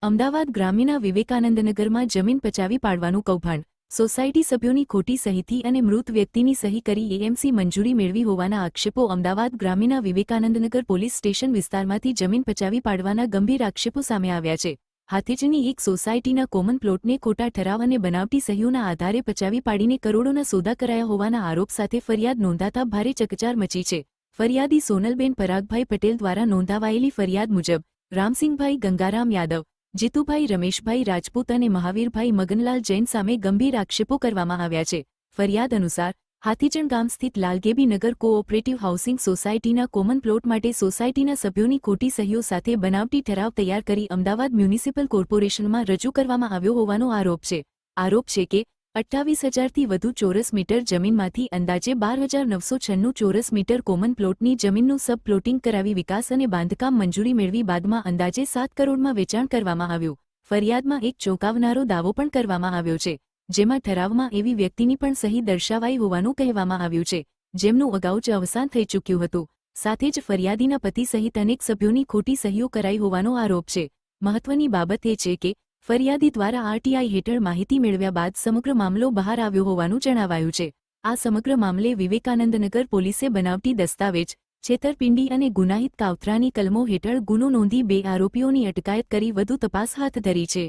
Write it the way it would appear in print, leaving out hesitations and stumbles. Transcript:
અમદાવાદ ગ્રામ્યના વિવેકાનંદનગરમાં જમીન પચાવી પાડવાનું કૌભાંડ, સોસાયટી સભ્યોની ખોટી સહીથી અને મૃત વ્યક્તિની સહી કરી એએમસી મંજૂરી મેળવી હોવાના આક્ષેપો અમદાવાદ ગ્રામ્યના વિવેકાનંદનગર પોલીસ સ્ટેશન વિસ્તારમાંથી જમીન પચાવી પાડવાના ગંભીર આક્ષેપો સામે આવ્યા છે. હાથીજની એક સોસાયટીના કોમન પ્લોટને ખોટા ઠરાવ અને બનાવટી સહીઓના આધારે પચાવી પાડીને કરોડોના સોદા કરાયા હોવાના આરોપ સાથે ફરિયાદ નોંધાતા ભારે ચકચાર મચી છે. ફરિયાદી સોનલબેન પરાગભાઈ પટેલ દ્વારા નોંધાવાયેલી ફરિયાદ મુજબ રામસિંહભાઈ ગંગારામ યાદવ, જીતુભાઈ રમેશભાઈ રાજપૂત અને મહાવીરભાઈ મગનલાલ જૈન સામે ગંભીર આક્ષેપો કરવામાં આવ્યા છે. ફરિયાદ અનુસાર હાથીજણ ગામ સ્થિત લાલગેબી નગર કોઓપરેટિવ હાઉસિંગ સોસાયટીના કોમન પ્લોટ માટે સોસાયટીના સભ્યોની ખોટી સહીઓ સાથે બનાવટી ઠરાવ તૈયાર કરી અમદાવાદ મ્યુનિસિપલ કોર્પોરેશનમાં રજૂ કરવામાં આવ્યો હોવાનો આરોપ છે. આરોપ છે કે 28,000થી વધુ ચોરસ મીટર જમીનમાંથી અંદાજે 12,996 ચોરસ મીટર કોમન પ્લોટની જમીનનું સબ પ્લોટિંગ કરાવી વિકાસ અને બાંધકામ મંજૂરી મેળવી બાદમાં અંદાજે 7 કરોડમાં વેચાણ કરવામાં આવ્યું. ફરિયાદમાં એક ચોંકાવનારો દાવો પણ કરવામાં આવ્યો છે, જેમાં ઠરાવમાં એવી વ્યક્તિની પણ સહી દર્શાવાઈ હોવાનું કહેવામાં આવ્યું છે, જેમનું અગાઉ જ અવસાન થઈ ચૂક્યું હતું. સાથે જ ફરિયાદીના પતિ સહિત અનેક સભ્યોની ખોટી સહીઓ કરાઈ હોવાનો આરોપ છે. મહત્વની બાબત એ છે કે ફરિયાદી દ્વારા આરટીઆઈ હેઠળ માહિતી મેળવ્યા બાદ સમગ્ર મામલો બહાર આવ્યો હોવાનું જણાવાયું છે. આ સમગ્ર મામલે વિવેકાનંદનગર પોલીસે બનાવટી દસ્તાવેજ, છેતરપિંડી અને ગુનાહિત કાવતરાની કલમો હેઠળ ગુનો નોંધી 2 આરોપીઓની અટકાયત કરી વધુ તપાસ હાથ ધરી છે.